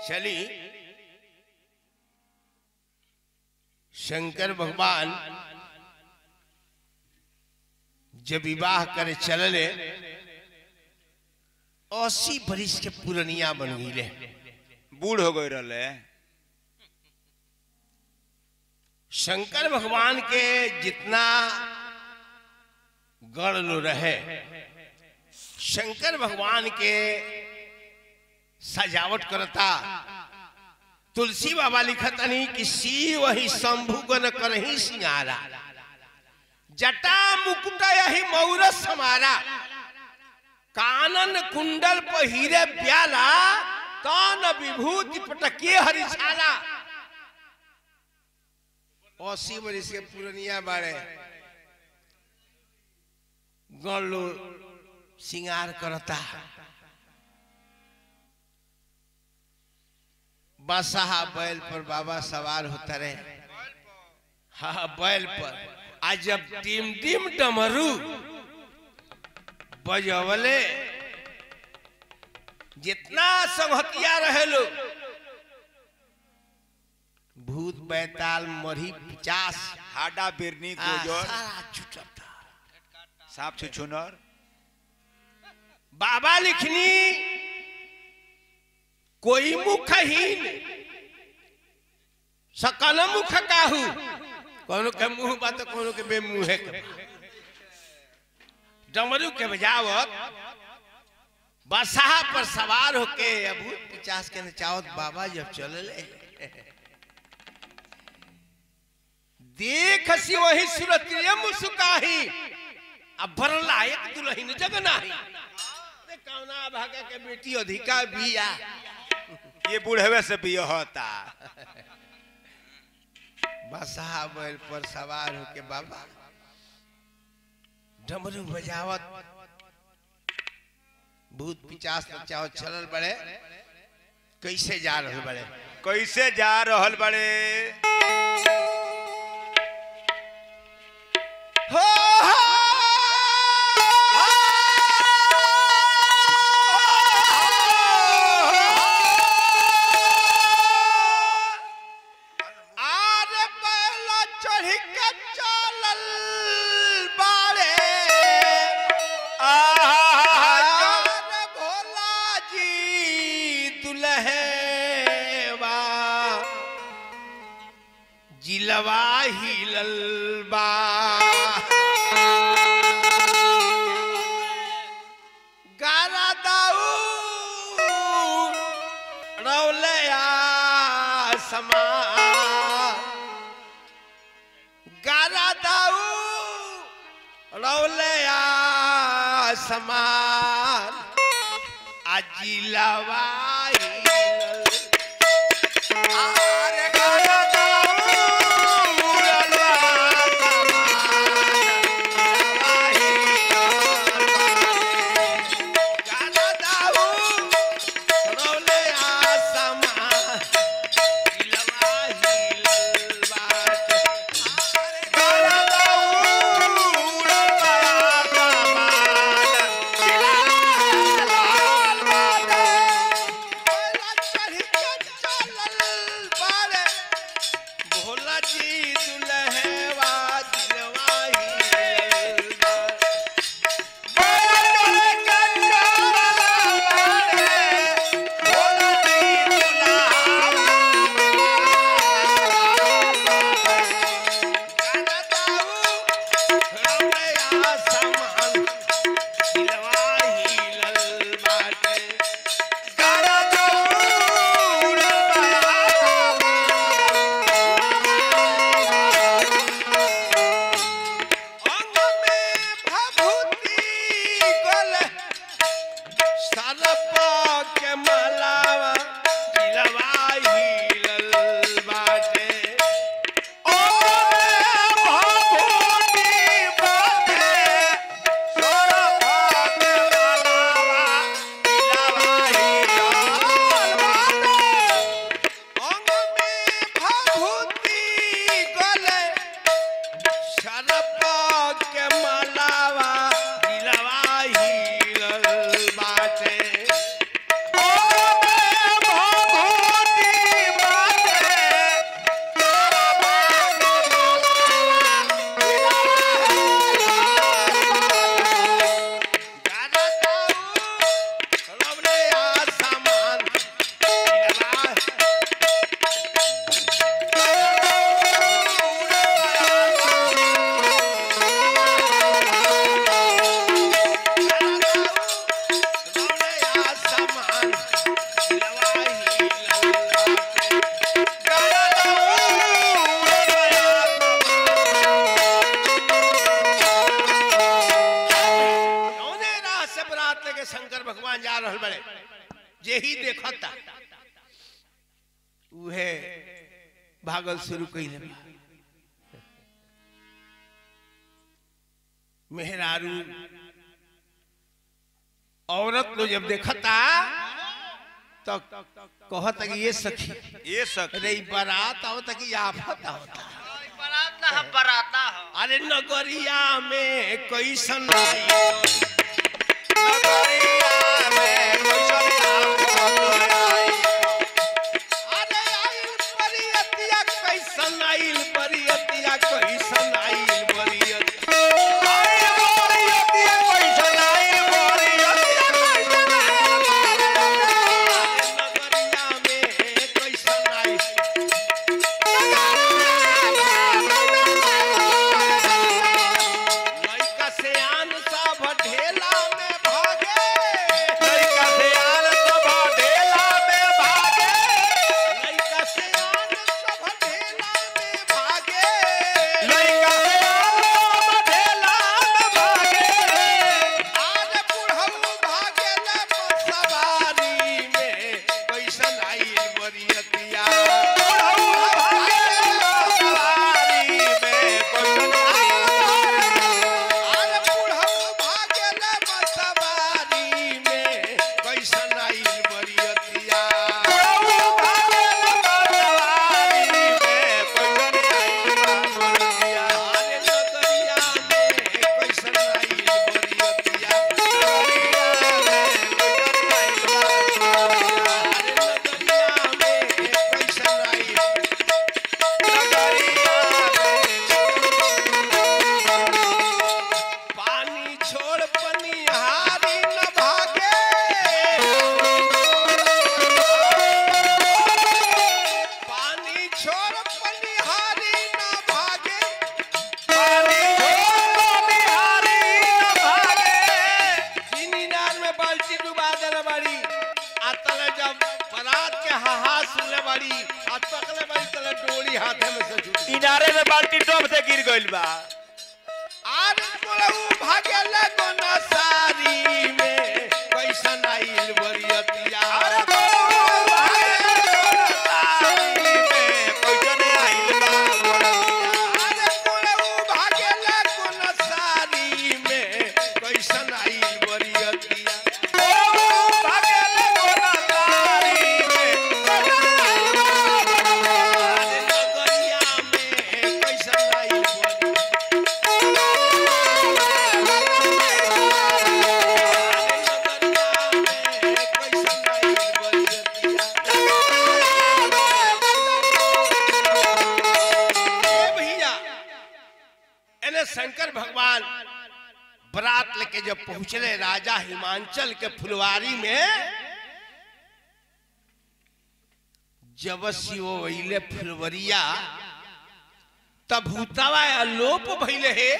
चली शंकर भगवान जब विवाह करे चलले 80 बरिस के पुरनिया बन गईले, बूढ़ हो गए रहे। शंकर भगवान के जितना गण लो रहे, शंकर भगवान के सजावट करता। तुलसी बाबा लिखत नहीं कि शिव वही शंभु गण करही सिंगारा, जटा मुकुट यही मौरस हमारा, कानन कुंडल पहिरे प्याला, कान विभूति पटकिए हरिछाला। 80 बरिस के पुरनिया बारे गण लो सिंगार करता। बसहा बैल पर बाबा सवार होता रहे। हाँ बैल पर। आज जब टीम टीम डमरू बजवले, जितना संहतिया रहे लोग, भूत बैताल मरी 50 हाडा बिरनी गोजर सारा छुटता। सांप छुछुनर बाबा लिखनी कोई मुखहीन सकल मुख काहू, कोनो के मुंह बात कोनो के बेमुहे के। डमरू के बजावत बसहा पर सवार होके भूत 50 के नचावत बाबा जब चलले, देख सी वही सुरतिया मुस्काही, अब भरला एक दुल्हन जग नाही। कौना भागा के बेटी अधिका बिया, ये बूढ़े से भी होता। बसहा बैल पर सवार होके बाबा डमरू बजावत भूत 50 नचावत चलल बड़े। कैसे जा रहल बड़े, कैसे जा रहल बड़े। हो जिलवा हिललबा, गारा दाऊ रौलया समा, गारा दाऊ रौलया समान, जिलवा उहे भागल शुरू कइले बा। मेहरारू औरत लोग जब देखता तो कहता कि ये सखी अरे बारात आवता कि आफत आवता। बारात ना हम बराता हो। अरे नगरिया में कैसन आई नगरिया में कैसन आई। अरे आइल बरियतिया कैसन आइल बरियतिया कैसन आइल बरियतिया नगरिया में कैसन आइल लइका से आन सब ढेला में भागे लइका से आन सब ढेला में भागे। लइका से आन सब ढेला में भागे लइका से आन सब ढेला में भागे। आज बुढ़ऊ भागे ले सवारी में कैसन आइल बरियतिया आज बुढ़ऊ भागे ले सवारी में कैसन आइल बरियतिया अरे नगरिया में कैसन आइल बरियतिया अरे नगरिया में कैसन आइल पानी छोड़ पनिहारी न भागे पानी छोड़ पनिहारी न भागे चीनी नार में बाल्टी डुबा देले बाड़ी आ तले जब बारात के हाहा सुनले बाड़ी आ तकले बाड़ी तले डोरी हाथे में से छूट किनारे में बाल्टी टॉप से गिर गइल बा। आज बुढ़ऊ भागे लगो न सारी में कैसन आइल बरियतिया अरे बुढ़ऊ भागे लगो न सारी में कैसन आइल बा। अरे बुढ़ऊ भागे लगो न सारी में कैसन आइल बरियतिया बुढ़ऊ भागे लगो न सारी में कैसन आइल बा। अरे नगरिया में कैसन आइल भैया एने शंकर भगवान बरात लेके जब पहुंचले राजा हिमांचल के फुलवारी में जब शिव वैले फुलवरिया तब भूतावा अलोप भइले हे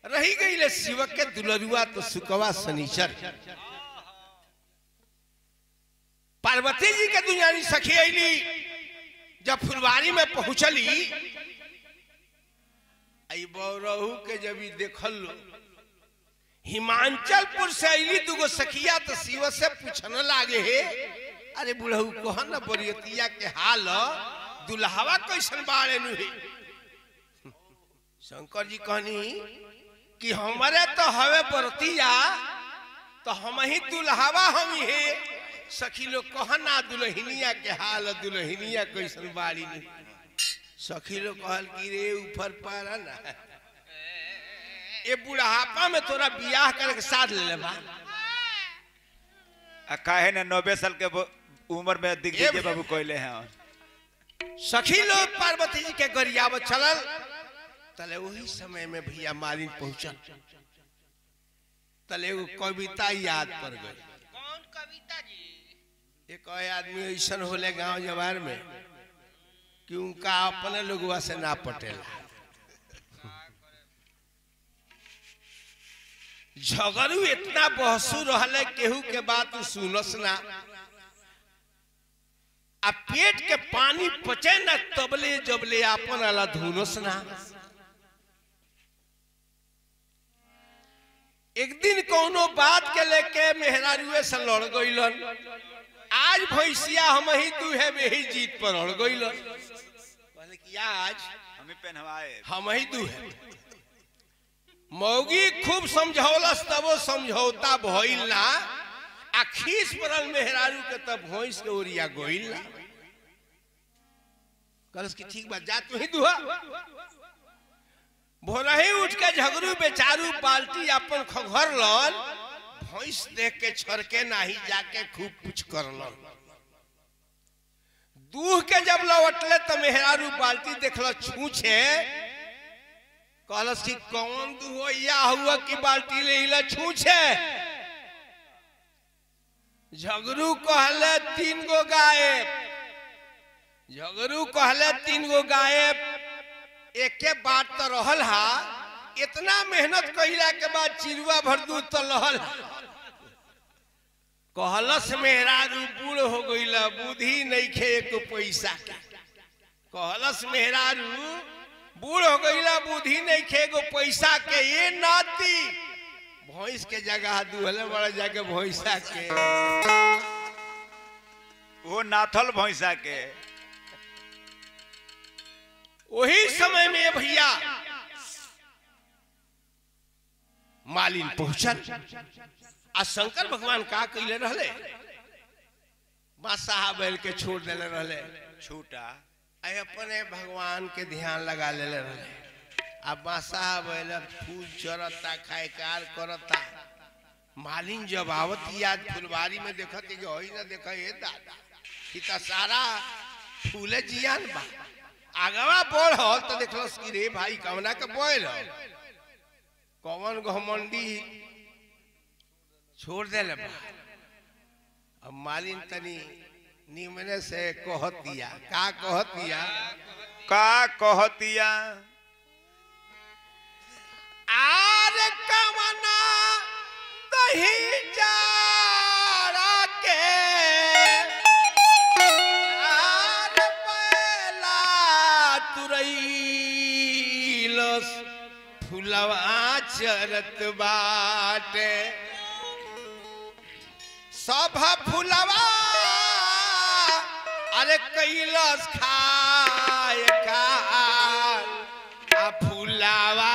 रही गईले शिव के दुलरुआ तो सुकवा शनिचर पार्वती जी के दुनियानी सखी अली जब फुलवारी में पहुंचली आई बौरहू के जब ई देखल लो हिमांचलपुर से अली दुगो सखिया तो शिव से पूछने लागे हे अरे बुढ़ऊ कह न बरियतिया के हाल दुल्हावा कैसन बाड़े नु हे शंकर जी कहनी कि हमारे तो हवे बरतिया तो हम ही दुल्हावा हम ही हे सखी लोग कहना दुल्हनिया के हाल दुल्हनिया कैसन बाड़ी नु सखी लोग कहल कि रे ऊपर पारा ना ये बुढ़ापा में तोरा बियाह करके साथ ले ले बा काहे ने 90 साल के उम्र में दिग्विजय बाबू कहले हैं सखी लोग पार्वती जी के गरियावत चलल तले वही समय में भैया मालिन पहुंचल तले वो कविता याद पड़ गई कौन कविता जी? एक आदमी ऐसा होले गांव जवार में कि उनका अपने लोगवा से ना पटेला झगड़ू इतना बहसू रहले केहू के बात सुनस ना आ पेट के पानी पचे ना तबले जबले आपन अला धुनस ना एक दिन कोनो बात के लेके मेहरारुए से लड़ गइलन आज भैंसिया हम ही तू है वही जीत पर अड़ गई कहले कि आज हमें पहनवाए हम ही तू है मौगी खूब समझौलस तबो समझौता भइल ना आ खीस पड़ल मेहरारू के तब भैंस के ओरिया गोइल ना कहलस कि ठीक बात जा तू ही दुहा भोरही उठ के झगड़ू बेचारू पाल्टी अपन खघर लन भैंस देख के छरके नाही जाके खूब कुछ करलन दूह के जब लौटले तो मेहरारू बाल्टी देखल छूछे कहलस कि कौन दुहोया हुआ कि बाल्टी ले हिला छूछे झगड़ू कहले 3 गो गायब झगड़ू कहले 3 गो गायब एके बात तो रहल हा इतना मेहनत कहिला के बाद चिरुआ भर दूध तो लहल कहलस मेहरारू बूढ़ हो गईला बुद्धि नहीं खे एक पैसा के कहलस मेहरारू बूढ़ हो गईला बुद्धि नहीं खे एगो पैसा के ये नाती भैंस के जगह दुहले बड़ा जाके भैंसा के वो नाथल भैंसा के वही समय में भैया मालिन पहुंचल आ शंकर भगवान का कैले रहले बादशाह बैल के छोड़ देले रहले छूटा अपने भगवान के ध्यान लगा लेले रहले अब बादशाह बैल फूल चरता खायकार करता मालिन जब आवत याद फुलवारी में देखत कि होई ना देखा ये दादा कि त सारा फूले जियान बा आगवा बोल हो तो देखलस कि रे भाई कवना के बोल कौन घमंडी छोड़ दे बा अब मालिन तनी निमने से कहत दिया का कहत दिया का कहतिया आर कवना दही जारा के आर बैला तुरैलस फुलवा चरत बाटे सब फुलवा अरे कैलस खाए का आ फुलवा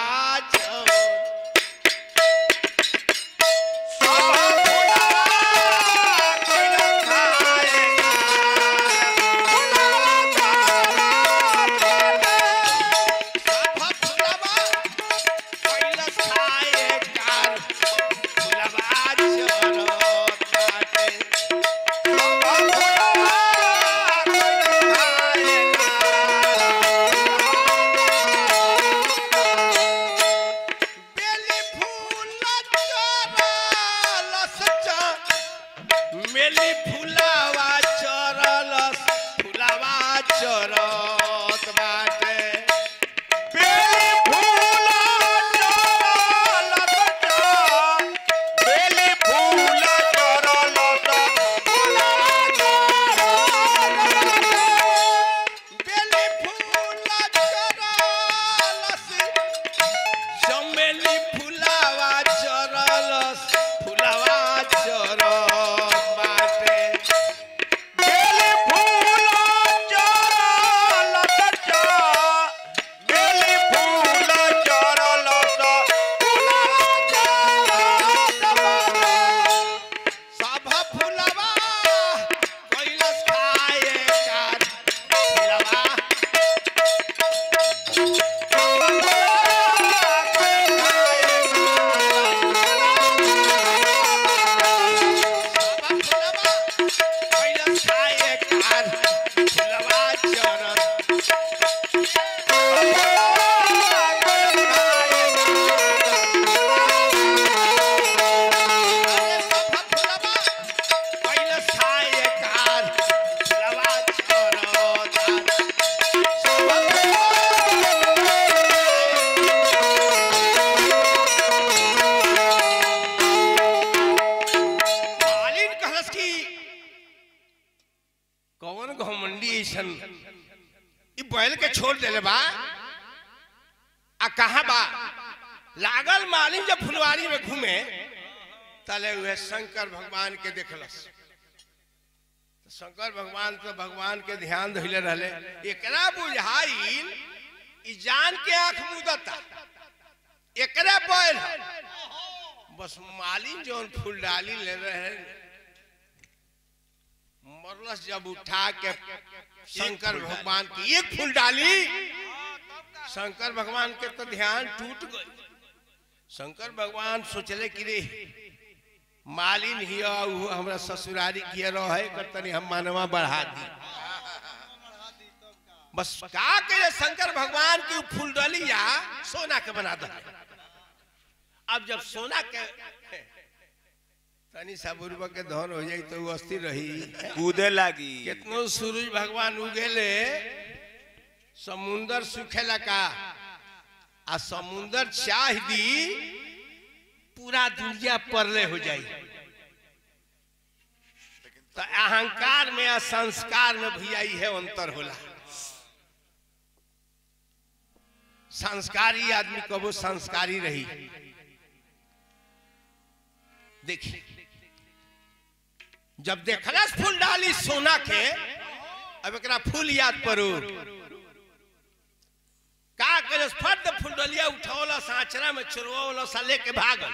बैल के छोड़ दे बा आ कहा बा लागल मालिन जब फुलवारी में घूमे तले हुए शंकर भगवान के देखलस शंकर भगवान तो भगवान के ध्यान धइले रहले एकरा बुझाइल ई जान के आंख मुदता एकरा बैल बस मालिन जौन फूल डाली ले रहे मरलस जब उठा के शंकर भगवान की एक फूल डाली शंकर भगवान के तो ध्यान टूट गई। शंकर भगवान सोचले कि रे मालिन हिया हमरा ससुरारी किया रहे करतनी हम मानवा बढ़ा दी बस का करे शंकर भगवान की फूल डलिया सोना के बना दे। अब जब सोना के तनी साबुरबा के धन हो जाई तो वो अस्थिर रही कूदे लागी कितनो सूरज भगवान उगेले समुंदर सूखे लगा आ समुंदर चाह दी पूरा दुनिया परले हो जाई। तो अहंकार में और संस्कार में भैया है अंतर होला। संस्कारी आदमी कबो संस्कारी रही। देखिए जब देखलस फूल डाली सोना के अब एकरा फूल याद पड़ो का करस फट फूल डलिया उठावला साचरा में चुरवावला सा लेके भागल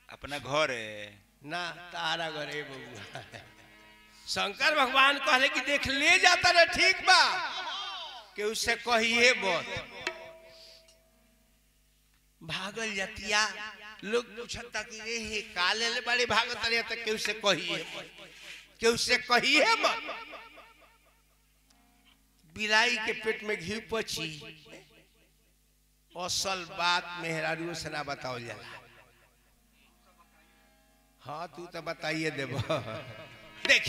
अपना घर है ना तारा घरे बबुआ। शंकर भगवान कहले कि देख ले जाता रे ठीक बा कि उससे कहिए मत भागल जतिया लोग पूछता कि रे हे काले ले बड़े भागत रे त केहू से कहिए केहू से कहिए मत। बिलाई के पेट में घी पची असल बात मेहरारू से ना बताओ जाला। हाँ तू तो बताइए देबो। देख